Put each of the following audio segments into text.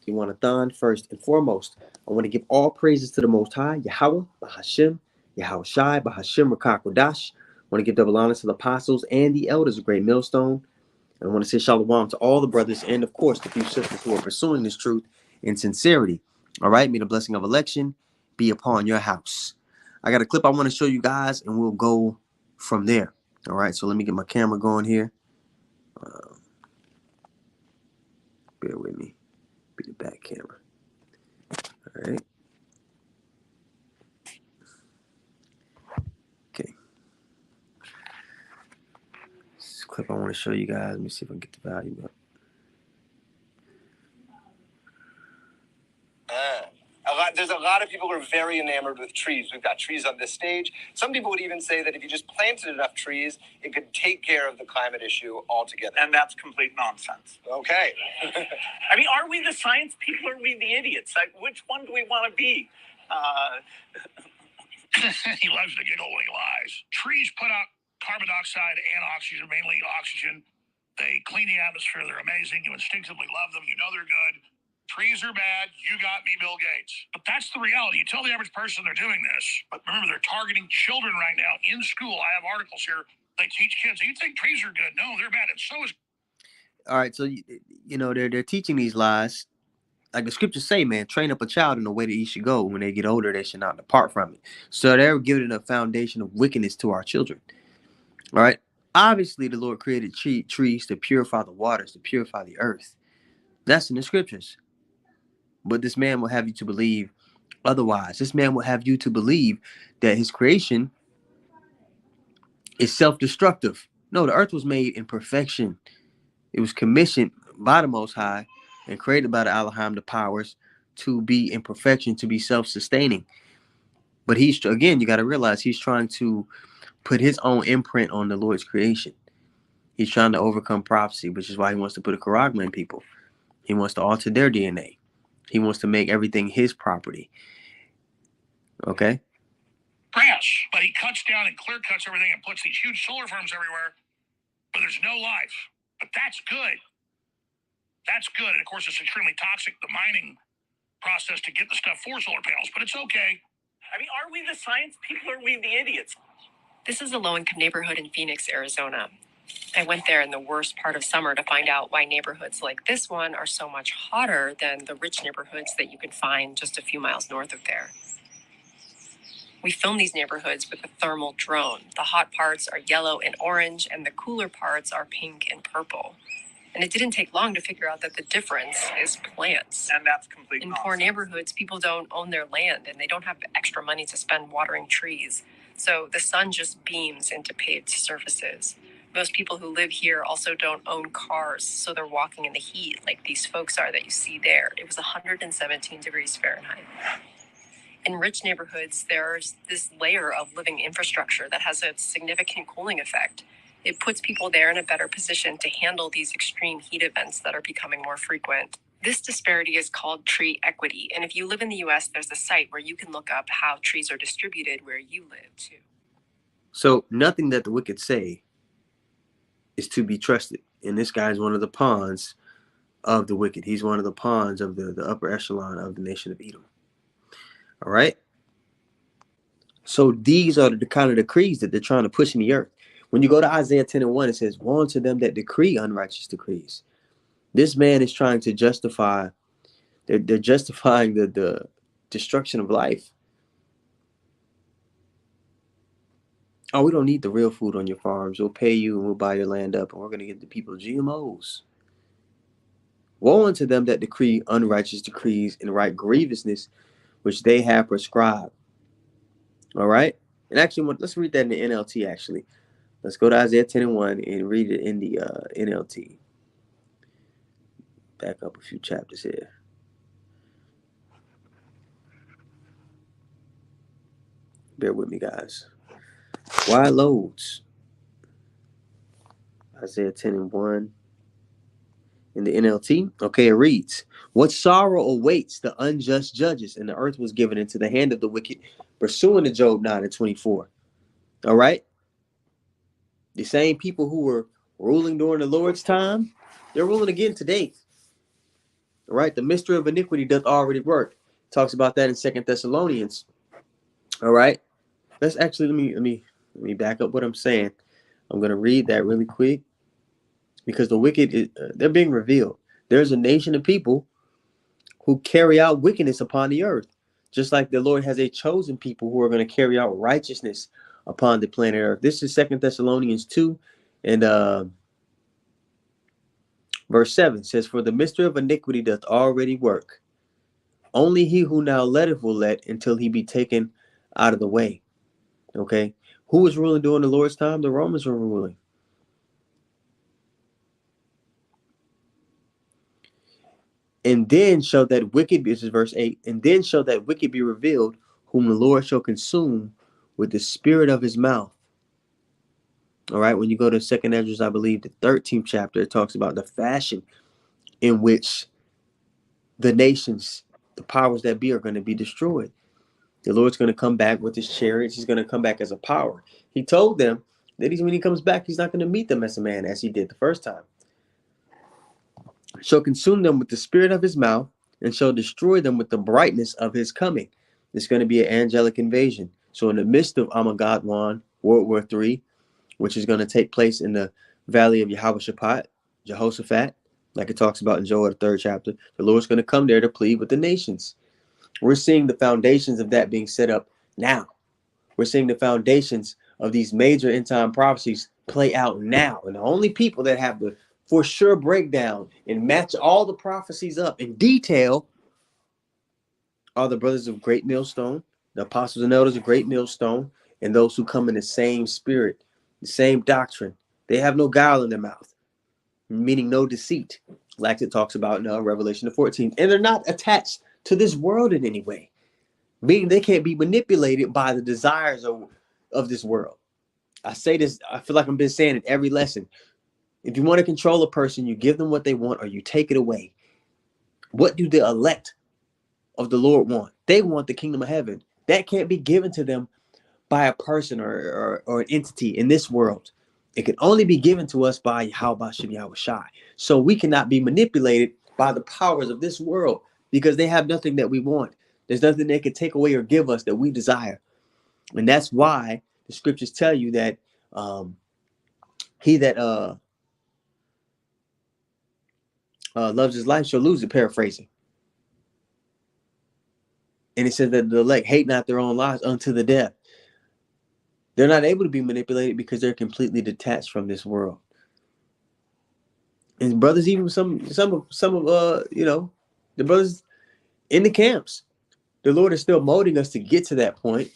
Kewanathan, first and foremost, I want to give all praises to the Most High, Yahweh, Bahashim, Yahweh Shai, Bahashim, Rakakwadash. I want to give double honor to the apostles and the elders of Great Millstone. And I want to say shalom to all the brothers and, of course, the few sisters who are pursuing this truth in sincerity. All right, may the blessing of election be upon your house. I got a clip I want to show you guys, and we'll go from there. All right, so let me get my camera going here. Bear with me. Be the back camera. All right. Okay. This clip I want to show you guys. Let me see if I can get the volume up. There's a lot of people who are very enamored with trees. We've got trees on this stage. Some people would even say that if you just planted enough trees, it could take care of the climate issue altogether. And that's complete nonsense. Okay. I mean, are we the science people or are we the idiots? Like, which one do we want to be? He loves to giggle when he lies. Trees put out carbon dioxide and oxygen, mainly oxygen. They clean the atmosphere. They're amazing. You instinctively love them. You know they're good. Trees are bad. You got me, Bill Gates. But that's the reality. You tell the average person they're doing this, but remember, they're targeting children right now in school. I have articles here. They teach kids. You think trees are good? No, they're bad. And so is. All right, so you know they're teaching these lies. Like the scriptures say, man, train up a child in the way that he should go. When they get older, they should not depart from it. So they're giving a foundation of wickedness to our children. All right. Obviously, the Lord created trees to purify the waters, to purify the earth. That's in the scriptures. But this man will have you to believe otherwise. This man will have you to believe that his creation is self-destructive. No, the earth was made in perfection. It was commissioned by the Most High and created by the Elohim, the powers, to be in perfection, to be self-sustaining. But he's, again, you got to realize he's trying to put his own imprint on the Lord's creation. He's trying to overcome prophecy, which is why he wants to put a charagma in people. He wants to alter their DNA. He wants to make everything his property. Okay? Grass, but he cuts down and clear cuts everything and puts these huge solar farms everywhere, but there's no life. But that's good. That's good. And of course, it's extremely toxic, the mining process to get the stuff for solar panels, but it's okay. I mean, are we the science people or are we the idiots? This is a low-income neighborhood in Phoenix, Arizona. I went there in the worst part of summer to find out why neighborhoods like this one are so much hotter than the rich neighborhoods that you can find just a few miles north of there. We filmed these neighborhoods with a thermal drone. The hot parts are yellow and orange, and the cooler parts are pink and purple. And it didn't take long to figure out that the difference is plants. And that's complete In nonsense. poor neighborhoods, people don't own their land, and they don't have extra money to spend watering trees. So the sun just beams into paved surfaces. Most people who live here also don't own cars, so they're walking in the heat like these folks are that you see there. It was 117 degrees Fahrenheit. In rich neighborhoods, there's this layer of living infrastructure that has a significant cooling effect. It puts people there in a better position to handle these extreme heat events that are becoming more frequent. This disparity is called tree equity. And if you live in the US, there's a site where you can look up how trees are distributed where you live too. So nothing that the wicked say is to be trusted. And this guy is one of the pawns of the wicked. He's one of the pawns of the upper echelon of the nation of Edom. All right. So these are the kind of decrees that they're trying to push in the earth. When you go to Isaiah 10:1, it says, woe unto them that decree unrighteous decrees. This man is trying to justify, they're justifying the destruction of life. Oh, we don't need the real food on your farms. We'll pay you and we'll buy your land up and we're going to give the people GMOs. Woe unto them that decree unrighteous decrees and write grievousness which they have prescribed. All right. And actually, let's read that in the NLT, actually. Let's go to Isaiah 10:1 and read it in the NLT. Back up a few chapters here. Bear with me, guys. Why loads? Isaiah 10:1 in the NLT. Okay, it reads, what sorrow awaits the unjust judges, and the earth was given into the hand of the wicked, pursuing to Job 9:24. All right. The same people who were ruling during the Lord's time, they're ruling again today. All right, the mystery of iniquity doth already work. Talks about that in 2 Thessalonians. All right, let's actually let me back up what I'm saying. I'm gonna read that really quick because the wicked they're being revealed. There's a nation of people who carry out wickedness upon the earth, just like the Lord has a chosen people who are going to carry out righteousness upon the planet earth. This is 2 Thessalonians 2 and verse 7 says, for the mystery of iniquity doth already work. Only he who now letteth will let until he be taken out of the way. Okay. Who was ruling during the Lord's time? The Romans were ruling. And then shall that wicked, this is verse 8, and then shall that wicked be revealed, whom the Lord shall consume with the spirit of his mouth. All right, when you go to 2nd Ezra, I believe the 13th chapter, it talks about the fashion in which the nations, the powers that be, are going to be destroyed. The Lord's going to come back with his chariots. He's going to come back as a power. He told them that when he comes back, he's not going to meet them as a man as he did the first time. Shall consume them with the spirit of his mouth and shall destroy them with the brightness of his coming. It's going to be an angelic invasion. So in the midst of Armageddon, World War III, which is going to take place in the valley of Jehoshaphat, like it talks about in Joel, the 3rd chapter, the Lord's going to come there to plead with the nations. We're seeing the foundations of that being set up now. We're seeing the foundations of these major end time prophecies play out now. And the only people that have the for sure breakdown and match all the prophecies up in detail are the brothers of Great Millstone, the apostles and elders of Great Millstone, and those who come in the same spirit, the same doctrine. They have no guile in their mouth, meaning no deceit, like it talks about in Revelation the 14th. And they're not attached to this world in any way, meaning they can't be manipulated by the desires of this world. I say this, I feel like I've been saying it every lesson. If you want to control a person, you give them what they want or you take it away. What do the elect of the Lord want? They want the kingdom of heaven. That can't be given to them by a person or an entity in this world. It can only be given to us by Yahweh Shai. So we cannot be manipulated by the powers of this world because they have nothing that we want. There's nothing they can take away or give us that we desire. And that's why the scriptures tell you that he that loves his life shall lose it, paraphrasing. And it says that the elect hate not their own lives unto the death. They're not able to be manipulated because they're completely detached from this world. And brothers, even some of the brothers in the camps, the Lord is still molding us to get to that point.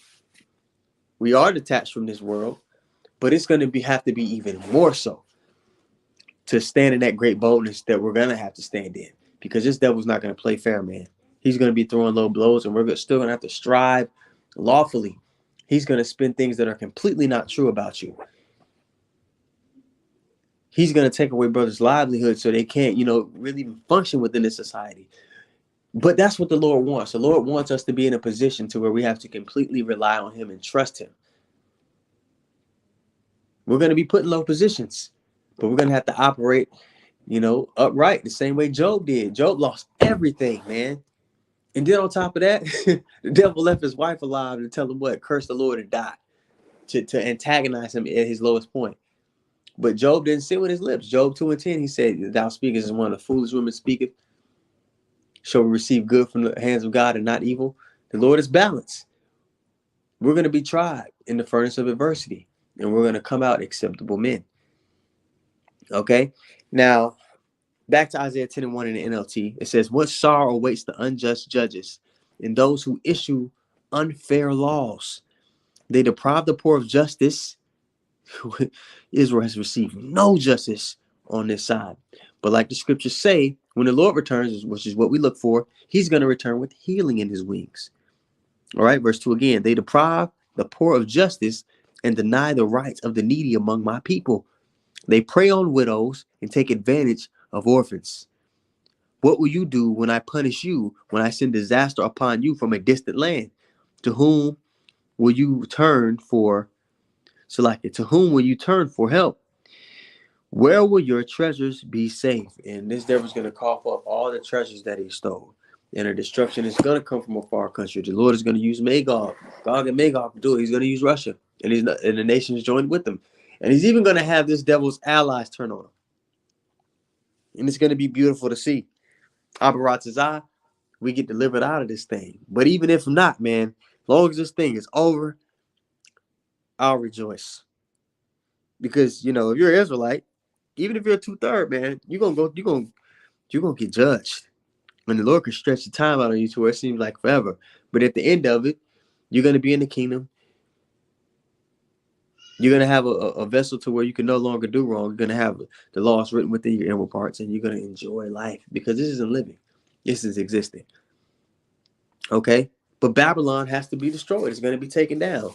We are detached from this world, but it's going to have to be even more so to stand in that great boldness that we're going to have to stand in, because this devil's not going to play fair, man. He's going to be throwing low blows, and we're still going to have to strive lawfully. He's going to spin things that are completely not true about you. He's going to take away brothers' livelihood so they can't, really function within this society. But that's what the Lord wants. The Lord wants us to be in a position to where we have to completely rely on him and trust him. We're going to be put in low positions, but we're going to have to operate, upright the same way Job did. Job lost everything, man. And then on top of that, the devil left his wife alive to tell him what? Curse the Lord and die, to antagonize him at his lowest point. But Job didn't sin with his lips. Job 2:10, he said, thou speakest as one of the foolish women speaketh. Shall we receive good from the hands of God and not evil? The Lord is balanced. We're going to be tried in the furnace of adversity, and we're going to come out acceptable men. Okay? Now, back to Isaiah 10:1 in the NLT. It says, what sorrow awaits the unjust judges and those who issue unfair laws. They deprive the poor of justice. Israel has received no justice on this side. But like the scriptures say, when the Lord returns, which is what we look for, he's going to return with healing in his wings. All right, verse 2 again. They deprive the poor of justice and deny the rights of the needy among my people. They prey on widows and take advantage of orphans. What will you do when I punish you, when I send disaster upon you from a distant land? To whom will you turn for help? Where will your treasures be safe? And this devil's going to cough up all the treasures that he stole. And the destruction is going to come from a far country. The Lord is going to use Magog, Gog and Magog to do it. He's going to use Russia, and and the nations joined with him. And he's even going to have this devil's allies turn on him. And it's going to be beautiful to see. Abaratazah, we get delivered out of this thing. But even if not, man, as long as this thing is over, I'll rejoice. Because, you know, if you're an Israelite, even if you're a 2/3, man, you're gonna get judged. And the Lord can stretch the time out on you to where it seems like forever. But at the end of it, you're gonna be in the kingdom. You're gonna have a vessel to where you can no longer do wrong. You're gonna have the laws written within your inward parts, and you're gonna enjoy life, because this isn't living. This is existing. Okay? But Babylon has to be destroyed. It's gonna be taken down.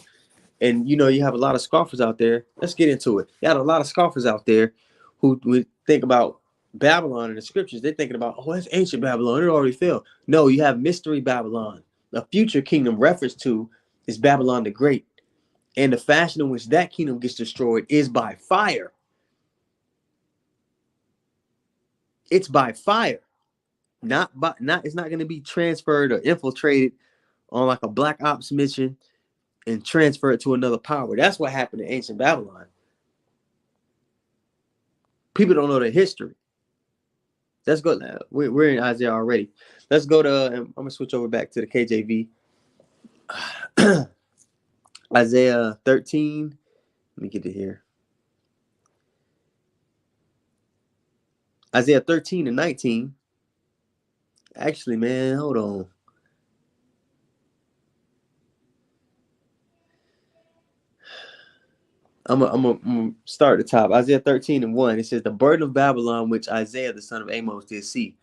And you know, you have a lot of scoffers out there. Let's get into it. You have a lot of scoffers out there who would think about Babylon in the scriptures. They're thinking about, oh, that's ancient Babylon. It already fell. No, you have mystery Babylon. A future kingdom reference to is Babylon the Great. And the fashion in which that kingdom gets destroyed is by fire. It's by fire. It's not going to be transferred or infiltrated on like a black ops mission and transfer it to another power. That's what happened in ancient Babylon. People don't know the history. Let's go. We're in Isaiah already. Let's go to, I'm going to switch over back to the KJV. Isaiah 13. Let me get it here. Isaiah 13 and 19. Actually, man, hold on. I'm gonna start at the top. Isaiah 13 and 1. It says, the burden of Babylon, which Isaiah the son of Amos did see.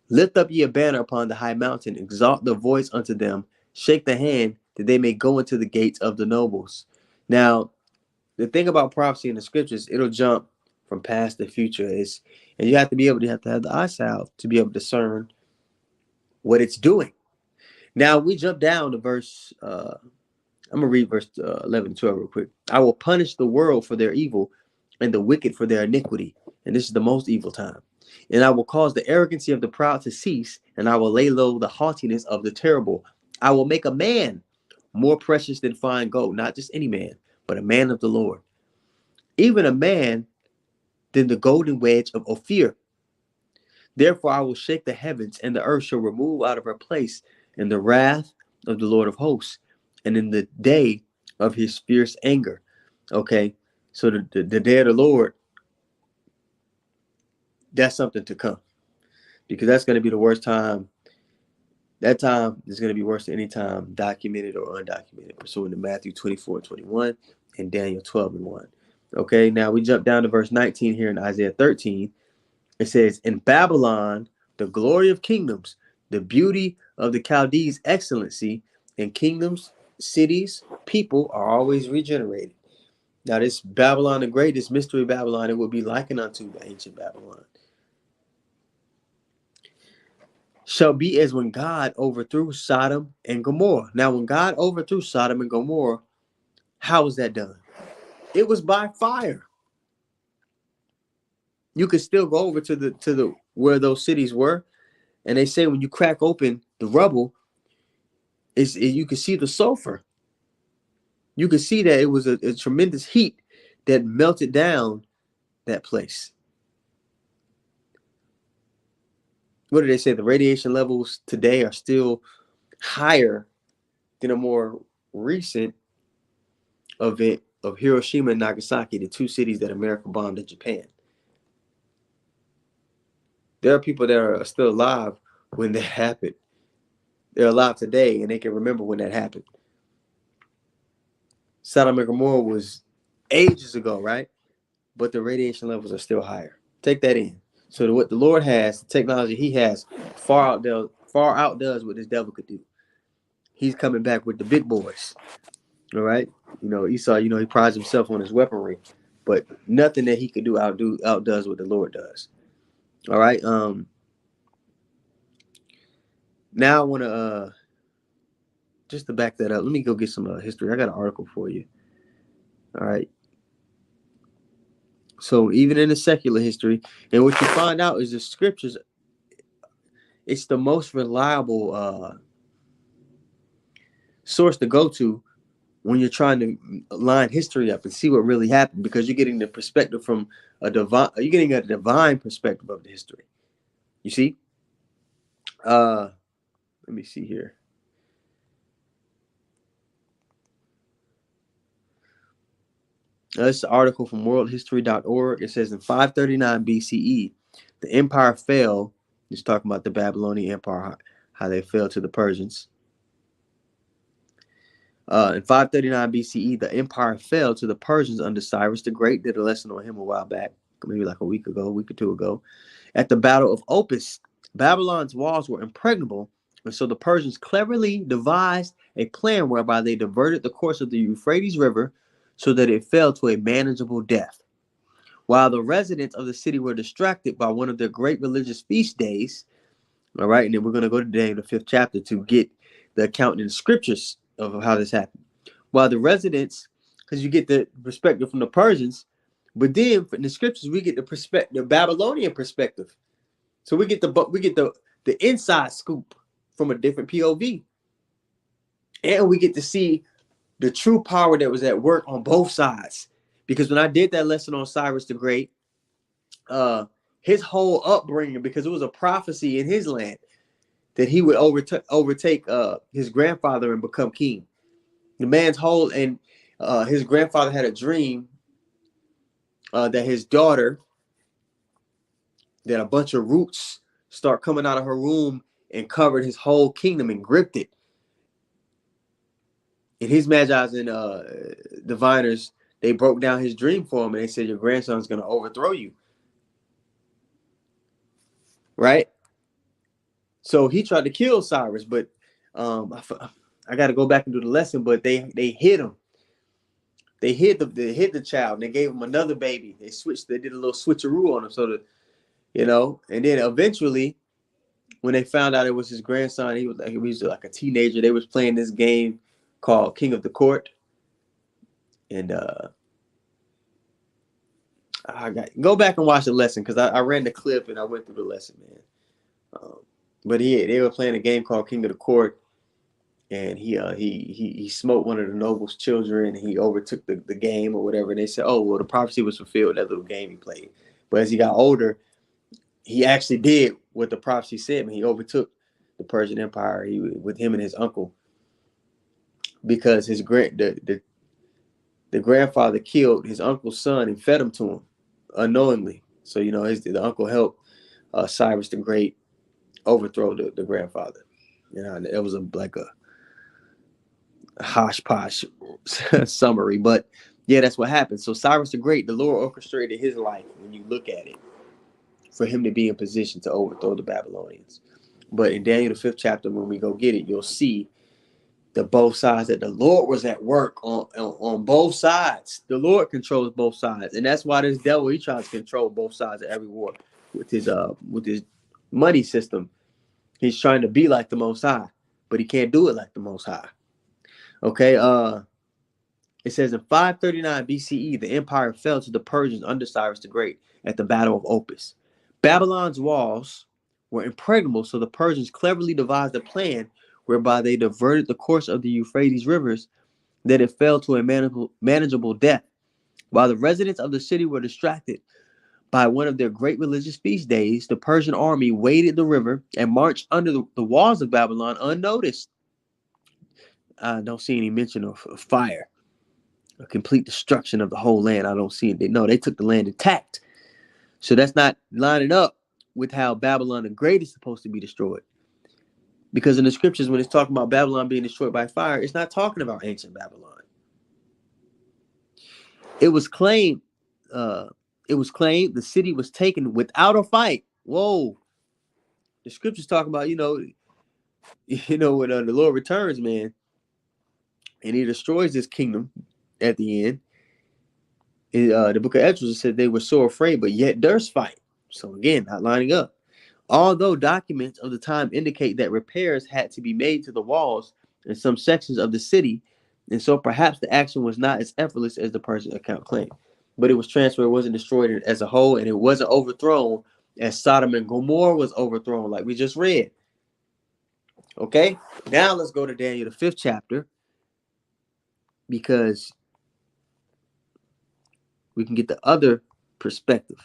Lift up ye a banner upon the high mountain, exalt the voice unto them, shake the hand, that they may go into the gates of the nobles. Now, the thing about prophecy in the scriptures, it'll jump from past to future. And you have to have the eyesight to be able to discern what it's doing. Now we jump down to verse. I'm gonna read verse 11 and 12 real quick. I will punish the world for their evil, and the wicked for their iniquity, and this is the most evil time. And I will cause the arrogancy of the proud to cease, and I will lay low the haughtiness of the terrible. I will make a man more precious than fine gold, not just any man, but a man of the Lord, even a man than the golden wedge of Ophir. Therefore I will shake the heavens, and the earth shall remove out of her place in the wrath of the Lord of hosts, and in the day of his fierce anger. Okay, so the day of the Lord, that's something to come, because that's going to be the worst time. That time is going to be worse than any time documented or undocumented, pursuant to Matthew 24:21 and Daniel 12:1. Okay, now we jump down to verse 19 here in Isaiah 13. It says, in Babylon, the glory of kingdoms, the beauty of the Chaldees' excellency, and kingdoms, cities, people are always regenerated. Now this Babylon the Great, this mystery Babylon, it will be likened unto the ancient Babylon. Shall be as when God overthrew Sodom and Gomorrah. Now when God overthrew Sodom and Gomorrah, how was that done? It was by fire. You could still go over to the where those cities were, and they say when you crack open the rubble, you can see the sulfur. You could see that it was a tremendous heat that melted down that place. What do they say? The radiation levels today are still higher than a more recent event of Hiroshima and Nagasaki, the two cities that America bombed in Japan. There are people that are still alive when that happened. They're alive today, and they can remember when that happened. Sodom and Gomorrah was ages ago, right? But the radiation levels are still higher. Take that in. So what the Lord has, the technology he has, far outdoes what this devil could do. He's coming back with the big boys. All right? You know, Esau, you know, he prides himself on his weaponry, but nothing that he could do outdoes what the Lord does. All right? Now I want to just to back that up, let me go get some history. I got an article for you. All right. So even in the secular history, and what you find out is the scriptures, it's the most reliable source to go to when you're trying to line history up and see what really happened, because you're getting the perspective from you're getting a divine perspective of the history. You see? Let me see here. This is an article from worldhistory.org. It says in 539 BCE, the empire fell. It's talking about the Babylonian Empire, how they fell to the Persians. In 539 BCE, the empire fell to the Persians under Cyrus the Great. Did a lesson on him a while back, maybe like a week or two ago. At the Battle of Opis, Babylon's walls were impregnable, and so the Persians cleverly devised a plan whereby they diverted the course of the Euphrates River so that it fell to a manageable depth. While the residents of the city were distracted by one of their great religious feast days, all right, and then we're going to go to Daniel, the 5th chapter, to get the account in the scriptures of how this happened. While the residents, because you get the perspective from the Persians, but then in the scriptures we get the Babylonian perspective. So we get the inside scoop from a different POV, and we get to see the true power that was at work on both sides. Because when I did that lesson on Cyrus the Great, his whole upbringing, because it was a prophecy in his land that he would overtake his grandfather and become king. The man's whole, and his grandfather had a dream that his daughter, that a bunch of roots start coming out of her womb and covered his whole kingdom and gripped it. And his magi's and diviners, they broke down his dream for him, and they said, your grandson's going to overthrow you. Right? So he tried to kill Cyrus, but I got to go back and do the lesson, but they hid him. They hid the child, and they gave him another baby. They did a little switcheroo on him, so that, and then eventually, when they found out it was his grandson, he was like a teenager. They was playing this game called King of the Court, and go back and watch the lesson, because I ran the clip and I went through the lesson, man. But they were playing a game called King of the Court, and he smoked one of the noble's children, and he overtook the game or whatever. And they said, oh, well, the prophecy was fulfilled, that little game he played. But as he got older, he actually did what the prophecy said, and he overtook the Persian Empire with him and his uncle, because the grandfather killed his uncle's son and fed him to him unknowingly. So the uncle helped Cyrus the Great overthrow the grandfather. It was like a hosh-posh summary, but yeah, that's what happened. So Cyrus the Great, the Lord orchestrated his life, when you look at it, for him to be in position to overthrow the Babylonians. But in Daniel, the 5th chapter, when we go get it, you'll see the both sides, that the Lord was at work on both sides. The Lord controls both sides, and that's why this devil, he tries to control both sides of every war with his money system. He's trying to be like the Most High, but he can't do it like the Most High. Okay, it says in 539 BCE, the empire fell to the Persians under Cyrus the Great at the Battle of Opis. Babylon's walls were impregnable, so the Persians cleverly devised a plan whereby they diverted the course of the Euphrates rivers, that it fell to a manageable depth. While the residents of the city were distracted by one of their great religious feast days, the Persian army waded the river and marched under the walls of Babylon unnoticed. I don't see any mention of fire, a complete destruction of the whole land. I don't see it. They took the land intact. So that's not lining up with how Babylon the Great is supposed to be destroyed. Because in the scriptures, when it's talking about Babylon being destroyed by fire, it's not talking about ancient Babylon. It was claimed the city was taken without a fight. Whoa. The scriptures talk about, when the Lord returns, man, and he destroys this kingdom at the end. The book of Esdras said they were so afraid, but yet durst fight. So again, not lining up. Although documents of the time indicate that repairs had to be made to the walls in some sections of the city, and so perhaps the action was not as effortless as the Persian account claimed. but it was transferred. It wasn't destroyed as a whole, and it wasn't overthrown as Sodom and Gomorrah was overthrown, like we just read. Okay, now let's go to Daniel, the 5th chapter, because we can get the other perspective,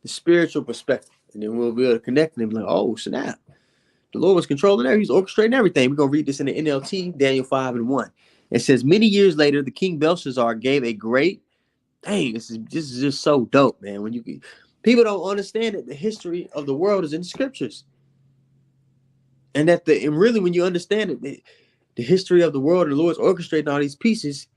the spiritual perspective, and then we'll be able to connect and be like, oh, snap. The Lord was controlling everything. He's orchestrating everything. We're going to read this in the NLT, Daniel 5:1. It says, many years later, the king Belshazzar gave a great, dang, this is just so dope, man. When people don't understand that the history of the world is in the scriptures. And really, when you understand it, the history of the world and the Lord's orchestrating all these pieces,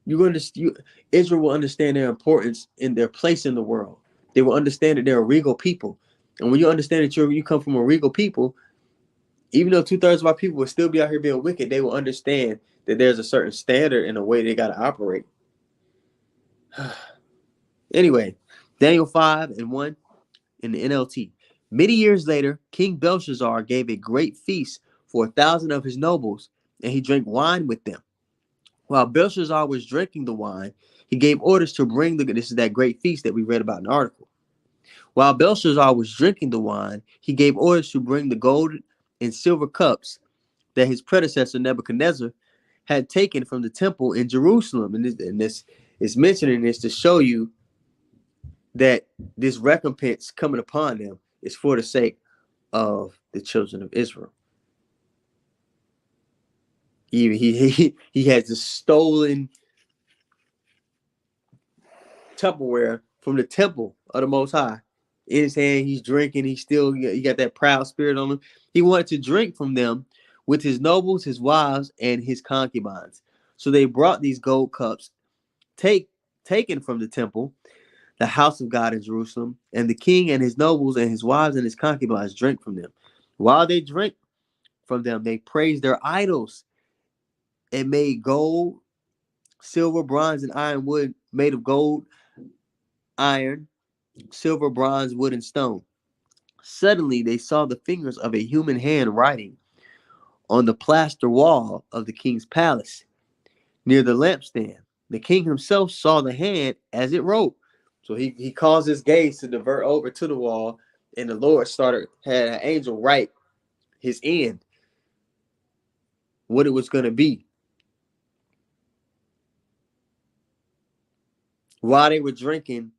Israel will understand their importance in their place in the world. They will understand that they're a regal people. And when you understand that you come from a regal people, even though 2/3 of our people will still be out here being wicked, they will understand that there's a certain standard and a way they got to operate. Anyway, Daniel 5:1 in the NLT. Many years later, King Belshazzar gave a great feast for 1,000 of his nobles, and he drank wine with them. While Belshazzar was drinking the wine, he gave orders to bring this is that great feast that we read about in the article. While Belshazzar was drinking the wine, he gave orders to bring the gold and silver cups that his predecessor Nebuchadnezzar had taken from the temple in Jerusalem. And this is mentioning this to show you that this recompense coming upon them is for the sake of the children of Israel. He has the stolen Tupperware from the temple of the Most High in his hand. He's drinking. He got that proud spirit on him. He wanted to drink from them with his nobles, his wives, and his concubines. So they brought these gold cups, taken from the temple, the house of God in Jerusalem, and the king and his nobles and his wives and his concubines drank from them. While they drank from them, they praised their idols and made gold, silver, bronze, and iron wood made of gold, iron, silver, bronze, wood, and stone. Suddenly they saw the fingers of a human hand writing on the plaster wall of the king's palace near the lampstand. The king himself saw the hand as it wrote. So he caused his gaze to divert over to the wall, and the Lord had an angel write his end, what it was going to be. While they were drinking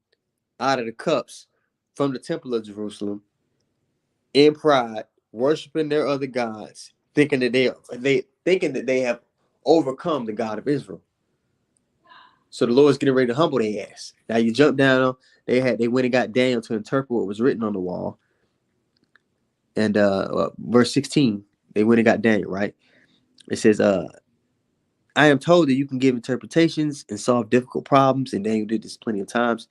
out of the cups from the temple of Jerusalem in pride, worshiping their other gods, thinking that they have overcome the God of Israel. So the Lord's getting ready to humble their ass. Now you jump down. They went and got Daniel to interpret what was written on the wall. And verse 16, they went and got Daniel, right? It says, I am told that you can give interpretations and solve difficult problems, and Daniel did this plenty of times.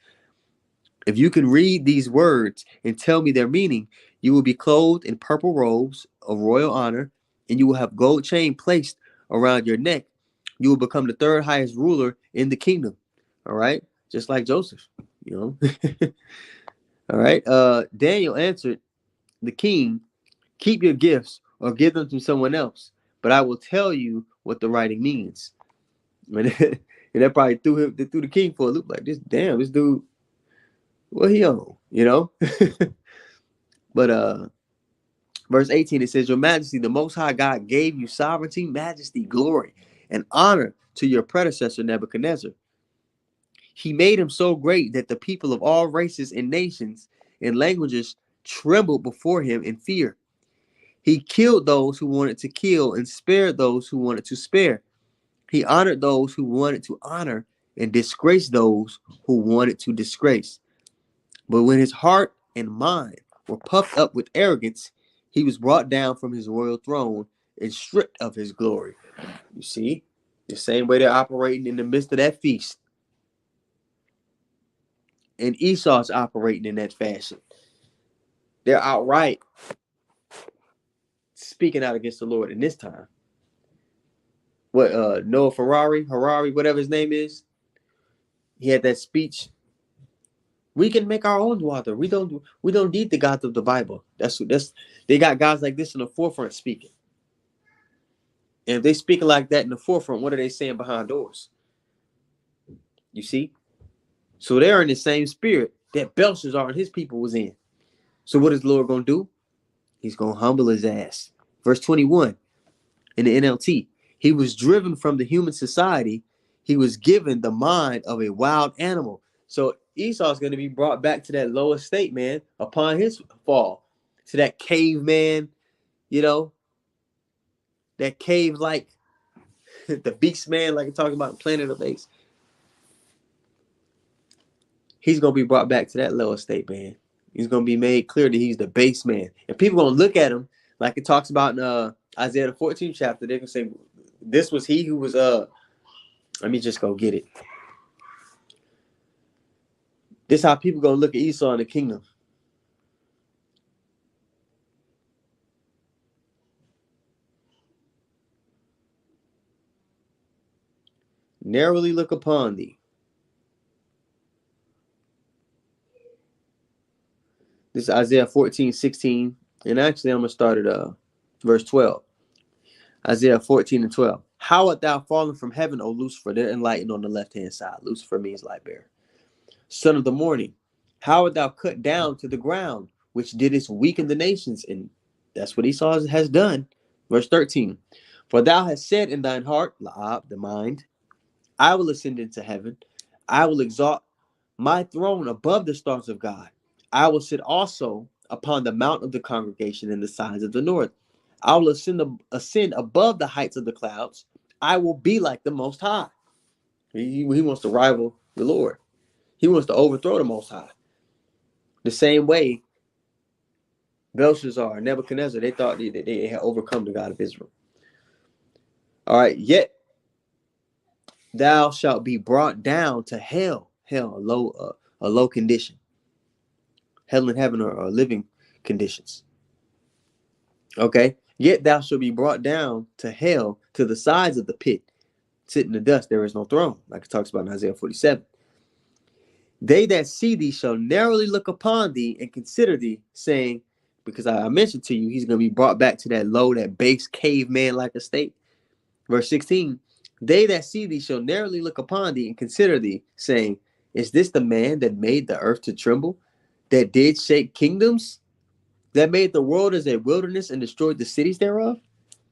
If you can read these words and tell me their meaning, you will be clothed in purple robes of royal honor, and you will have gold chain placed around your neck. You will become the 3rd highest ruler in the kingdom. All right. Just like Joseph, you know. All right. Daniel answered the king, keep your gifts or give them to someone else, but I will tell you what the writing means. And that probably threw the king for a loop, like this dude, what he on, you know? But verse 18, it says, Your Majesty, the Most High God gave you sovereignty, majesty, glory, and honor to your predecessor Nebuchadnezzar. He made him so great that the people of all races and nations and languages trembled before him in fear. He killed those who wanted to kill and spared those who wanted to spare. He honored those who wanted to honor and disgraced those who wanted to disgrace. But when his heart and mind were puffed up with arrogance, he was brought down from his royal throne and stripped of his glory. You see, the same way they're operating in the midst of that feast. And Esau's operating in that fashion. They're outright speaking out against the Lord in this time. What Noah Harari, whatever his name is, he had that speech. We can make our own water. We don't need the gods of the Bible. They got guys like this in the forefront speaking. And if they speaking like that in the forefront, what are they saying behind doors? You see? So they're in the same spirit that Belshazzar and his people was in. So what is the Lord going to do? He's going to humble his ass. Verse 21 in the NLT. He was driven from the human society. He was given the mind of a wild animal. So Esau is going to be brought back to that lower state, man, upon his fall. To that caveman, you know, that cave-like, the beast man, like I'm talking about in Planet of the Apes. He's going to be brought back to that lower state, man. He's going to be made clear that he's the base man. And people going to look at him like it talks about in Isaiah the 14th chapter. They're going to say, this was he who was, let me just go get it. This is how people going to look at Esau in the kingdom. Narrowly look upon thee. This is Isaiah 14:16. And actually, I'm going to start at verse 12. Isaiah 14 and 12. How art thou fallen from heaven, O Lucifer? They're enlightened on the left-hand side. Lucifer means light bearer. Son of the morning. How art thou cut down to the ground, which didst weaken the nations? And that's what Esau has done. Verse 13. For thou hast said in thine heart, La'ab, the mind, I will ascend into heaven. I will exalt my throne above the stars of God. I will sit also upon the mount of the congregation in the sides of the north. I will ascend above the heights of the clouds. I will be like the Most High. He wants to rival the Lord. He wants to overthrow the Most High. The same way Belshazzar and Nebuchadnezzar, they thought they had overcome the God of Israel. All right, yet thou shalt be brought down to hell, a low condition. Hell and heaven are living conditions. Okay, yet thou shalt be brought down to hell, to the sides of the pit. Sit in the dust, there is no throne, like it talks about in Isaiah 47. They that see thee shall narrowly look upon thee and consider thee, saying, because I mentioned to you, he's going to be brought back to that low, that base caveman-like estate. Verse 16, they that see thee shall narrowly look upon thee and consider thee, saying, is this the man that made the earth to tremble, that did shake kingdoms, that made the world as a wilderness and destroyed the cities thereof,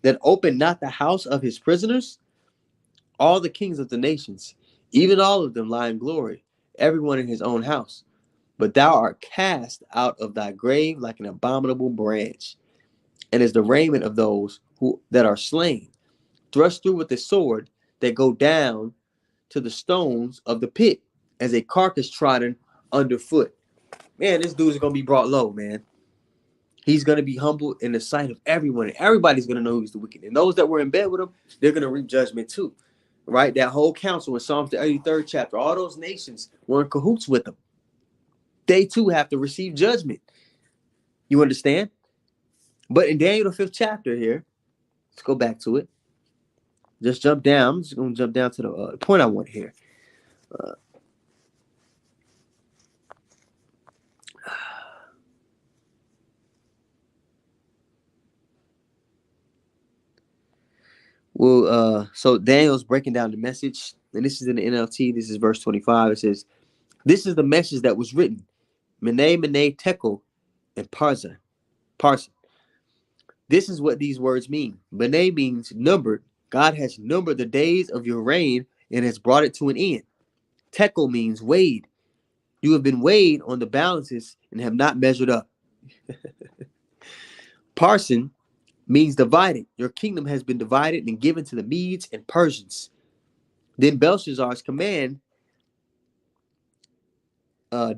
that opened not the house of his prisoners? All the kings of the nations, even all of them lie in glory, everyone in his own house. But thou art cast out of thy grave like an abominable branch, and as the raiment of those that are slain, thrust through with the sword, that go down to the stones of the pit, as a carcass trodden underfoot. Man, this dude is going to be brought low, man. He's going to be humbled in the sight of everyone, and everybody's going to know who's the wicked. And those that were in bed with him, they're going to reap judgment too. Right? That whole council in Psalms, the 83rd chapter, all those nations were in cahoots with them. They too have to receive judgment. You understand? But in Daniel, the 5th chapter here, let's go back to it. Just jump down. I'm just going to jump down to the point I want here. So Daniel's breaking down the message, and this is in the NLT. This is verse 25. It says, this is the message that was written. Mene, Tekel, and Parsin. This is what these words mean. Mene means numbered. God has numbered the days of your reign and has brought it to an end. Tekel means weighed. You have been weighed on the balances and have not measured up. Parsin means divided. Your kingdom has been divided and given to the Medes and Persians. Then Belshazzar's command,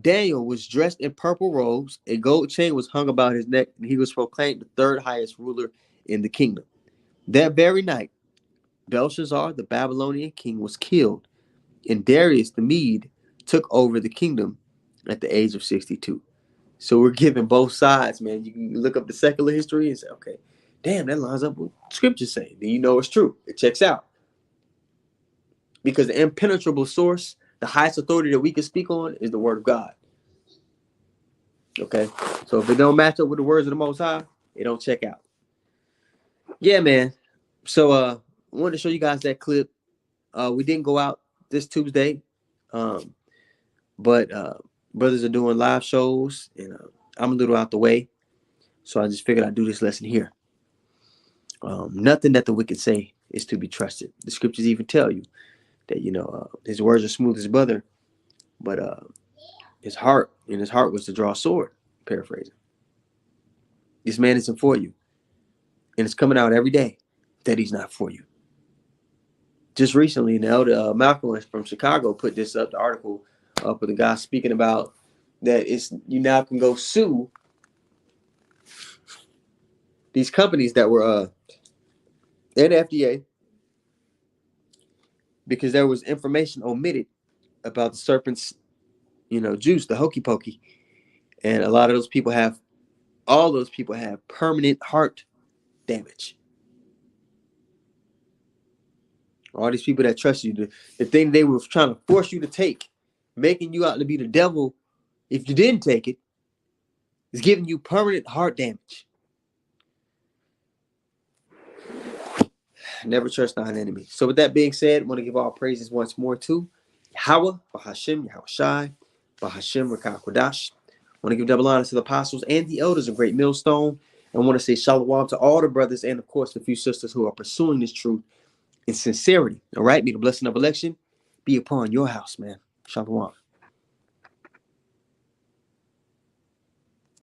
Daniel was dressed in purple robes, a gold chain was hung about his neck, and he was proclaimed the third highest ruler in the kingdom. That very night, Belshazzar, the Babylonian king, was killed, and Darius the Mede took over the kingdom at the age of 62. So we're given both sides, man. You can look up the secular history and say, okay, damn, that lines up with what scriptures say. Then you know it's true. It checks out. Because the impenetrable source, the highest authority that we can speak on, is the word of God. Okay? So if it don't match up with the words of the Most High, it don't check out. Yeah, man. So I wanted to show you guys that clip. We didn't go out this Tuesday. But brothers are doing live shows, and I'm a little out the way, so I just figured I'd do this lesson here. Nothing that the wicked say is to be trusted. The scriptures even tell you that, his words are smooth as butter, but his heart was to draw a sword. Paraphrasing. This man isn't for you, and it's coming out every day that he's not for you. Just recently, the elder Malcolm from Chicago put this up, the article up with the guy speaking about that you now can go sue these companies that were in the FDA because there was information omitted about the serpent's, juice, the hokey pokey. And all those people have permanent heart damage. All these people that trust you, the thing they were trying to force you to take, making you out to be the devil if you didn't take it, is giving you permanent heart damage. Never trust thine enemy. So with that being said, I want to give all praises once more to Yahweh, Bahashem, Yahweh Shai, Bahashem, Rakah Kodash. I want to give double honor to the apostles and the elders of Great Millstone. And I want to say shalom to all the brothers and, of course, the few sisters who are pursuing this truth in sincerity. All right? May the blessing of election be upon your house, man. Shalom.